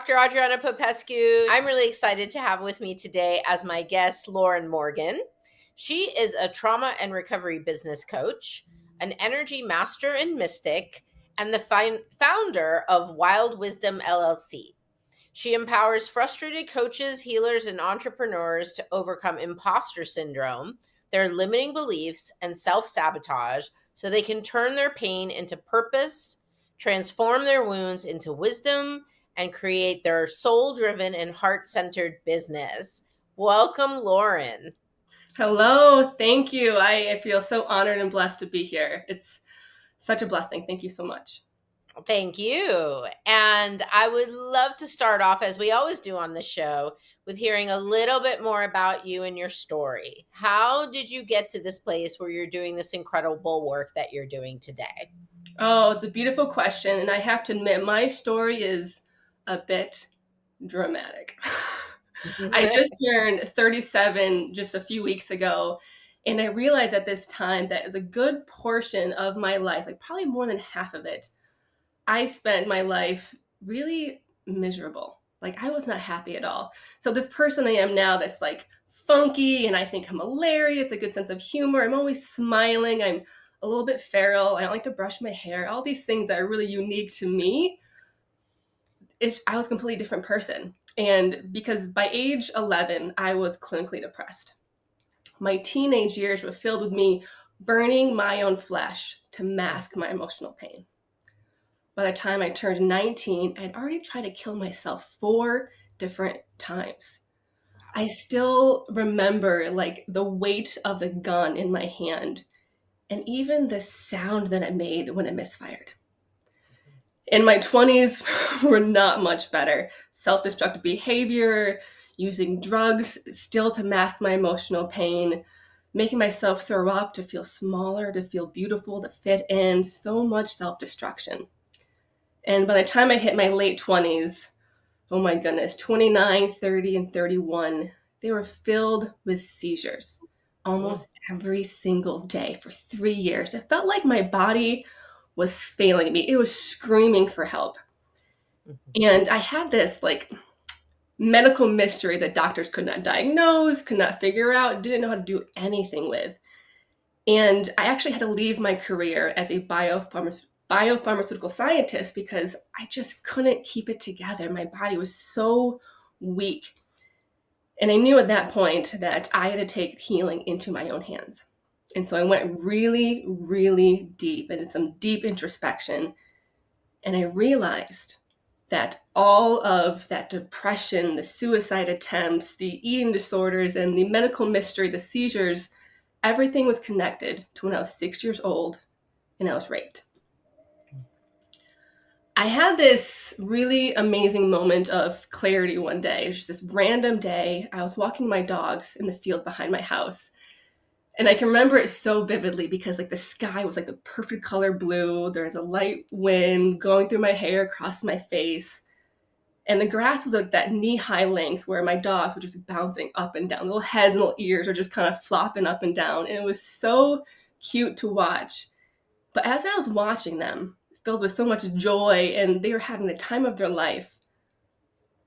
Dr. Adriana Popescu. I'm really excited to have with me today as my guest, Lauren Morgan. She is a trauma and recovery business coach, an energy master and mystic, and the founder of Wild Wisdom LLC. She empowers frustrated coaches, healers, and entrepreneurs to overcome imposter syndrome, their limiting beliefs, and self sabotage so they can turn their pain into purpose, transform their wounds into wisdom, and create their soul driven and heart centered business. Welcome, Lauren. Hello, thank you. I feel so honored and blessed to be here. It's such a blessing. Thank you so much. Thank you. And I would love to start off, as we always do on the show, with hearing a little bit more about you and your story. How did you get to this place where you're doing this incredible work that you're doing today? Oh, it's a beautiful question. And I have to admit, my story is a bit dramatic. I just turned 37 just a few weeks ago. And I realized at this time that is a good portion of my life, like probably more than half of it, I spent my life really miserable. Like I was not happy at all. So this person I am now that's like funky and I think I'm hilarious, a good sense of humor. I'm always smiling. I'm a little bit feral. I don't like to brush my hair. All these things that are really unique to me. I was a completely different person. And because by age 11, I was clinically depressed. My teenage years were filled with me burning my own flesh to mask my emotional pain. By the time I turned 19, I'd already tried to kill myself 4 different times. I still remember like the weight of the gun in my hand and even the sound that it made when it misfired. In my 20s were not much better. Self-destructive behavior, using drugs still to mask my emotional pain, making myself throw up to feel smaller, to feel beautiful, to fit in, so much self-destruction. And by the time I hit my late 20s, oh my goodness, 29, 30, and 31, they were filled with seizures almost every single day for 3 years. It felt like my body was failing me. It was screaming for help. And I had this like medical mystery that doctors could not diagnose, could not figure out, didn't know how to do anything with. And I actually had to leave my career as a biopharmaceutical scientist because I just couldn't keep it together. My body was so weak. And I knew at that point that I had to take healing into my own hands. And so I went really, really deep into some deep introspection. And I realized that all of that depression, the suicide attempts, the eating disorders, and the medical mystery, the seizures, everything was connected to when I was 6 years old and I was raped. I had this really amazing moment of clarity one day. It was just this random day. I was walking my dogs in the field behind my house. And I can remember it so vividly because like the sky was like the perfect color blue. There was a light wind going through my hair, across my face. And the grass was like that knee-high length where my dogs were just bouncing up and down. Little heads and little ears were just kind of flopping up and down. And it was so cute to watch. But as I was watching them, filled with so much joy and they were having the time of their life,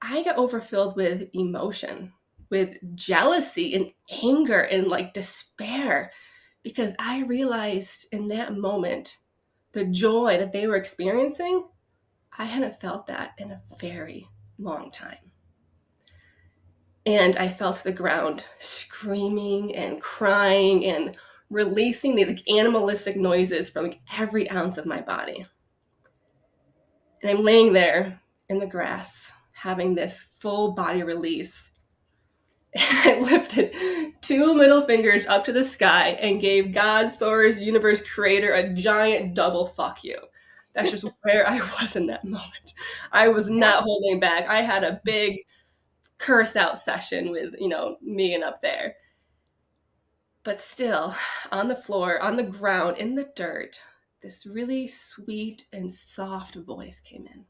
I got overfilled with emotion, with jealousy and anger and like despair because I realized in that moment the joy that they were experiencing, I hadn't felt that in a very long time. And I fell to the ground screaming and crying and releasing these like animalistic noises from like every ounce of my body. And I'm laying there in the grass having this full body release. And I lifted 2 middle fingers up to the sky and gave God, source, universe, creator a giant double fuck you. That's just where I was in that moment. I was not holding back. I had a big curse out session with, Megan up there. But still, on the floor, on the ground, in the dirt, this really sweet and soft voice came in.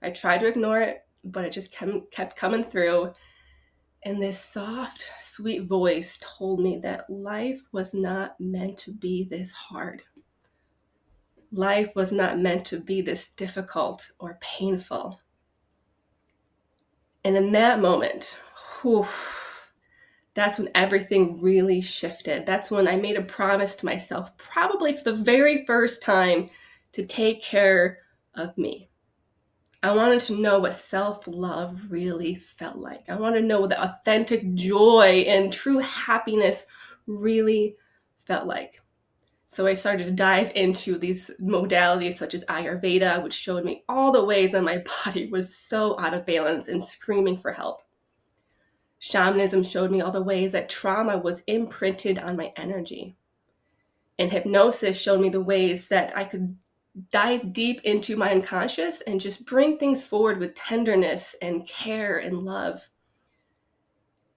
I tried to ignore it, but it just kept coming through. And this soft, sweet voice told me that life was not meant to be this hard. Life was not meant to be this difficult or painful. And in that moment, whew, that's when everything really shifted. That's when I made a promise to myself, probably for the very first time, to take care of me. I wanted to know what self-love really felt like. I wanted to know what the authentic joy and true happiness really felt like. So I started to dive into these modalities such as Ayurveda, which showed me all the ways that my body was so out of balance and screaming for help. Shamanism showed me all the ways that trauma was imprinted on my energy. And hypnosis showed me the ways that I could dive deep into my unconscious and just bring things forward with tenderness and care and love.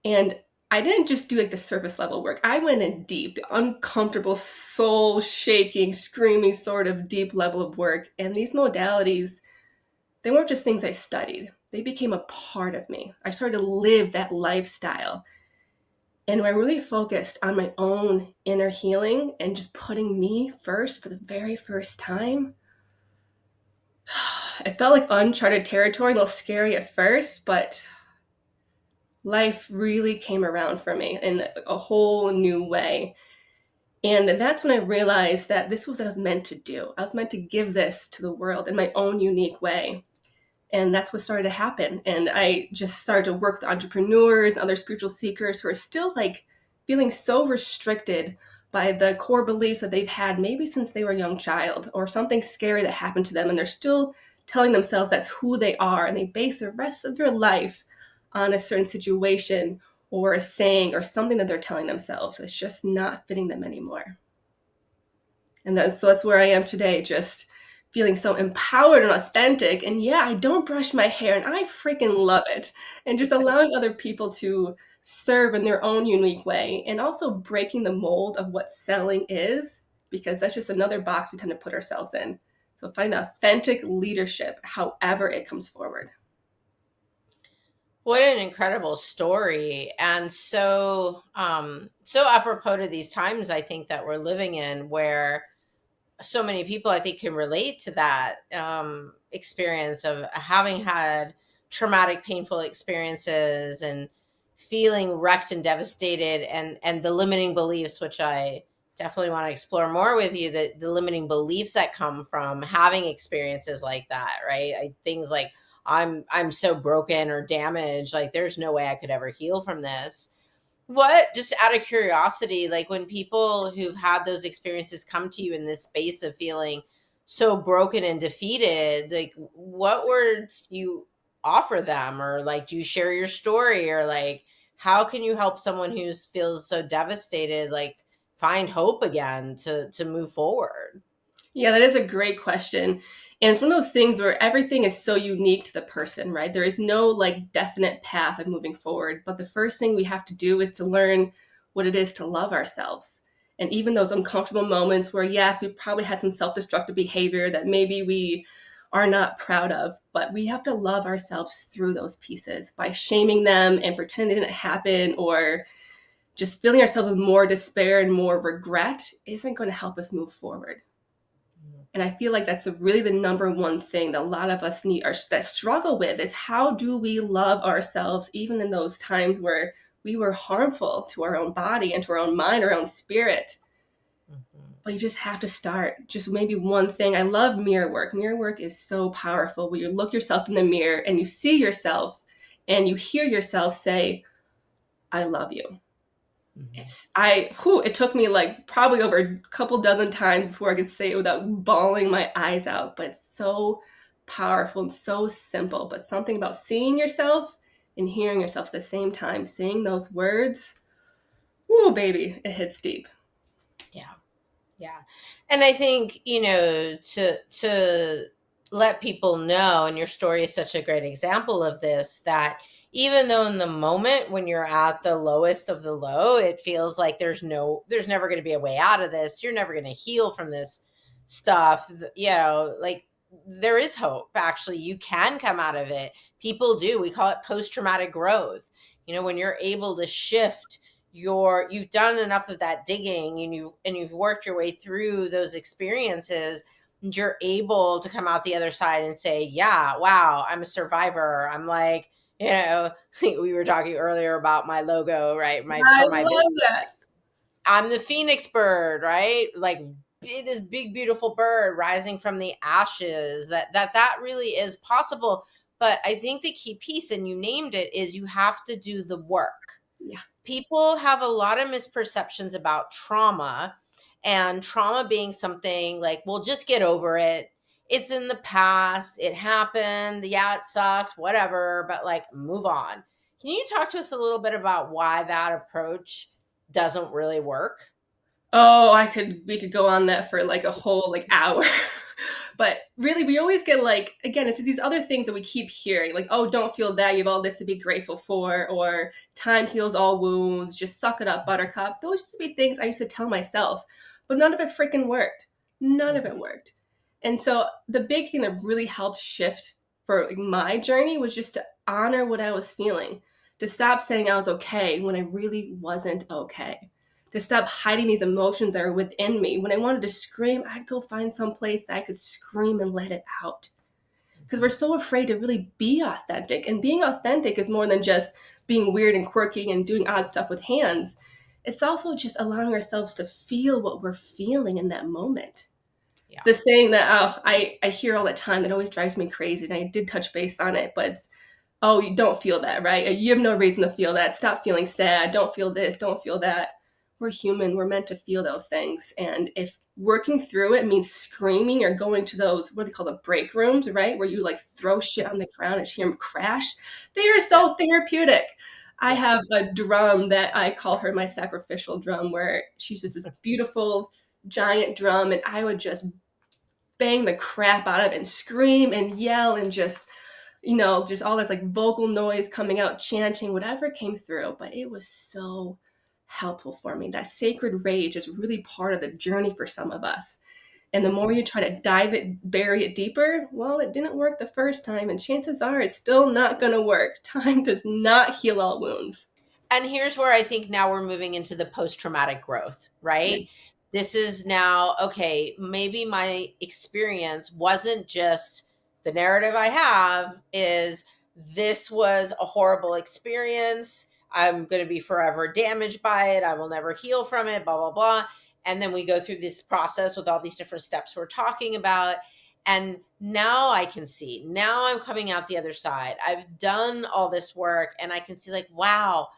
And I didn't just do like the surface level work. I went in deep, the uncomfortable, soul shaking, screaming sort of deep level of work. And these modalities, they weren't just things I studied. They became a part of me. I started to live that lifestyle. And when I really focused on my own inner healing and just putting me first for the very first time, it felt like uncharted territory, a little scary at first, but life really came around for me in a whole new way. And that's when I realized that this was what I was meant to do. I was meant to give this to the world in my own unique way. And that's what started to happen. And I just started to work with entrepreneurs, other spiritual seekers who are still like feeling so restricted by the core beliefs that they've had maybe since they were a young child, or something scary that happened to them. And they're still telling themselves that's who they are. And they base the rest of their life on a certain situation or a saying or something that they're telling themselves. It's just not fitting them anymore. And that's where I am today, just feeling so empowered and authentic. And yeah, I don't brush my hair and I freaking love it. And just allowing other people to serve in their own unique way, and also breaking the mold of what selling is, because that's just another box we tend to put ourselves in. So find the authentic leadership, however it comes forward. What an incredible story. And so apropos to these times I think that we're living in, where so many people I think can relate to that experience of having had traumatic, painful experiences and feeling wrecked and devastated, and the limiting beliefs, which I definitely want to explore more with you, the limiting beliefs that come from having experiences like that, right? Things like I'm so broken or damaged, like there's no way I could ever heal from this. What, just out of curiosity, like when people who've had those experiences come to you in this space of feeling so broken and defeated, like what words do you offer them? Or like, do you share your story? Or like, how can you help someone who feels so devastated, like find hope again to move forward? Yeah, that is a great question. And it's one of those things where everything is so unique to the person, right? There is no like definite path of moving forward. But the first thing we have to do is to learn what it is to love ourselves. And even those uncomfortable moments where, yes, we probably had some self destructive behavior that maybe we are not proud of, but we have to love ourselves through those pieces by shaming them and pretending they didn't happen, or just filling ourselves with more despair and more regret isn't going to help us move forward. And I feel like that's really the number one thing that a lot of us need, or that struggle with, is how do we love ourselves even in those times where we were harmful to our own body and to our own mind, our own spirit. Mhm. But you just have to start. Just maybe one thing. I love mirror work. Mirror work is so powerful, where you look yourself in the mirror and you see yourself and you hear yourself say, I love you. Mhm. It took me like probably over a couple dozen times before I could say it without bawling my eyes out. But it's so powerful and so simple. But something about seeing yourself and hearing yourself at the same time, saying those words, whoo, baby, it hits deep. Yeah. Yeah. And I think, to let people know, and your story is such a great example of this, that even though in the moment when you're at the lowest of the low, it feels like there's never going to be a way out of this. You're never going to heal from this stuff. Like there is hope. Actually, you can come out of it. People do. We call it post-traumatic growth. When you're able to shift you've done enough of that digging, and you've worked your way through those experiences, and you're able to come out the other side and say, yeah, wow, I'm a survivor. I'm like You know, we were talking earlier about my logo, right? I For my business, love that. I'm the phoenix bird, right? Like this big beautiful bird rising from the ashes. That really is possible. But I think the key piece, and you named it, is you have to do the work. Yeah. People have a lot of misperceptions about trauma, and trauma being something like, well, just get over it. It's in the past. It happened. Yeah, it sucked, whatever, but like move on. Can you talk to us a little bit about why that approach doesn't really work? Oh, we could go on that for like a whole like hour. But really, we always get like, again, it's these other things that we keep hearing, like, oh, don't feel that, you have all this to be grateful for, or time heals all wounds, just suck it up, buttercup. Those used to be things I used to tell myself, but none of it freaking worked. None of Mhm. it worked. And so the big thing that really helped shift for like, my journey was just to honor what I was feeling, to stop saying I was okay when I really wasn't okay, to stop hiding these emotions that are within me. When I wanted to scream, I'd go find some place that I could scream and let it out. Because we're so afraid to really be authentic. And being authentic is more than just being weird and quirky and doing odd stuff with hands. It's also just allowing ourselves to feel what we're feeling in that moment. It's Yeah. the saying that I hear all the time that always drives me crazy. And I did touch base on it, but it's, oh, you don't feel that, right? You have no reason to feel that. Stop feeling sad. Don't feel this. Don't feel that. We're human. We're meant to feel those things. And if working through it means screaming or going to those, what do they call the break rooms, right? Where you like throw shit on the ground and hear them crash, they are Yeah. so therapeutic. I Yeah. have a drum that I call her my sacrificial drum, where she's just this beautiful giant drum. And I would just bang the crap out of it and scream and yell and just, just all this like vocal noise coming out, chanting, whatever came through. But it was so helpful for me. That sacred rage is really part of the journey for some of us. And the more you try to dive it, bury it deeper, well, it didn't work the first time. And chances are it's still not going to work. Time does not heal all wounds. And here's where I think now we're moving into the post traumatic growth, Yeah. right? This is now, okay, maybe my experience wasn't just the narrative I have is this was a horrible experience. I'm going to be forever damaged by it. I will never heal from it, blah, blah, blah. And then we go through this process with all these different steps we're talking about. And now I can see, now I'm coming out the other side. I've done all this work and I can see, like, wow,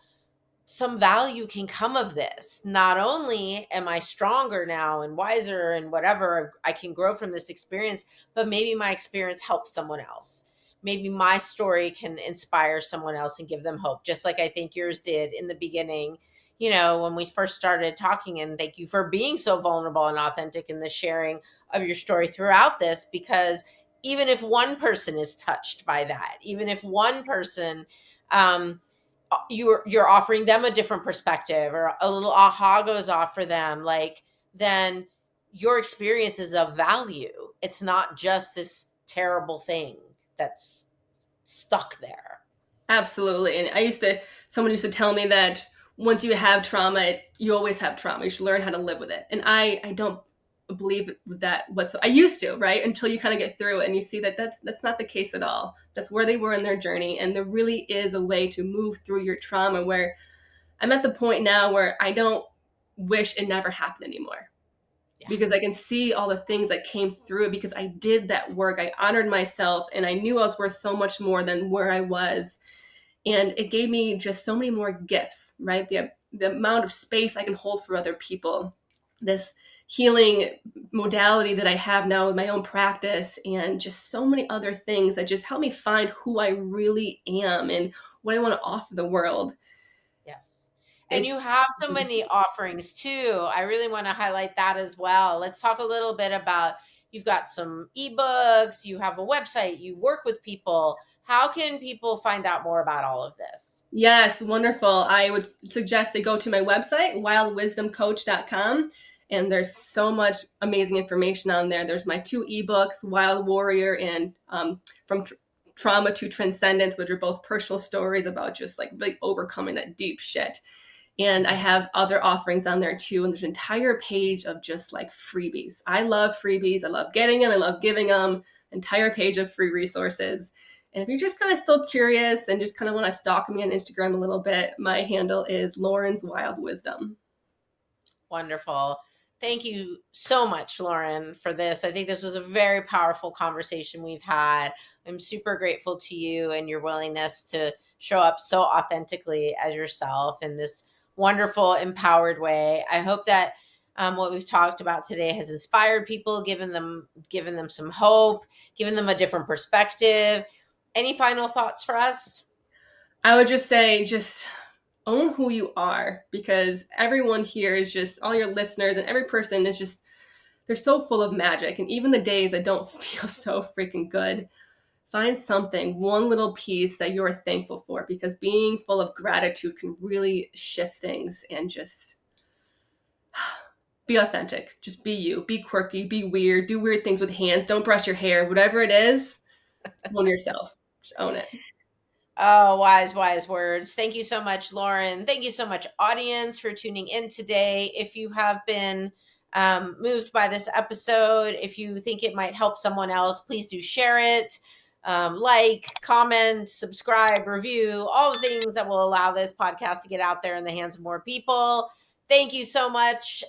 some value can come of this. Not only am I stronger now and wiser and whatever, I can grow from this experience, but maybe my experience helps someone else. Maybe my story can inspire someone else and give them hope, just like I think yours did in the beginning. You know, when we first started talking, and thank you for being so vulnerable and authentic in the sharing of your story throughout this, because even if one person is touched by that, even if one person, um, you're offering them a different perspective or a little aha goes off for them, like, then your experience is of value. It's not just this terrible thing that's stuck there. Absolutely. And someone used to tell me that once you have trauma, you always have trauma. You should learn how to live with it. And I don't believe with that whatsoever. I used to, right? Until you kind of get through it and you see that that's not the case at all. That's where they were in their journey. And there really is a way to move through your trauma where I'm at the point now where I don't wish it never happened anymore, Yeah. because I can see all the things that came through it because I did that work. I honored myself and I knew I was worth so much more than where I was. And it gave me just so many more gifts, right? The amount of space I can hold for other people, this healing modality that I have now with my own practice, and just so many other things that just help me find who I really am and what I want to offer the world. Yes. And you It's have so many offerings too. I really want to highlight that as well. Let's talk a little bit about, you've got some ebooks, you have a website, you work with people. How can people find out more about all of this? Yes, wonderful. I would suggest they go to my website, wildwisdomcoach.com. And there's so much amazing information on there. There's my two ebooks, Wild Warrior and From Trauma to Transcendence, which are both personal stories about just like really overcoming that deep shit. And I have other offerings on there too. And there's an entire page of just like freebies. I love freebies. I love getting them. I love giving them. Entire page of free resources. And if you're just kind of still curious and just kind of want to stalk me on Instagram a little bit, my handle is Lauren's Wild Wisdom. Wonderful. Thank you so much, Lauren, for this. I think this was a very powerful conversation we've had. I'm super grateful to you and your willingness to show up so authentically as yourself in this wonderful, empowered way. I hope that what we've talked about today has inspired people, given them some hope, given them a different perspective. Any final thoughts for us? I would just say, just own who you are, because everyone here is just, all your listeners and every person is just, they're so full of magic. And even the days that don't feel so freaking good, find something, one little piece that you're thankful for, because being full of gratitude can really shift things. And just be authentic. Just be you. Be quirky. Be weird. Do weird things with hands. Don't brush your hair. Whatever it is, own yourself. Just own it. Oh, wise, wise words. Thank you so much, Lauren. Thank you so much, audience, for tuning in today. If you have been moved by this episode, if you think it might help someone else, please do share it. Like, comment, subscribe, review, all the things that will allow this podcast to get out there in the hands of more people. Thank you so much.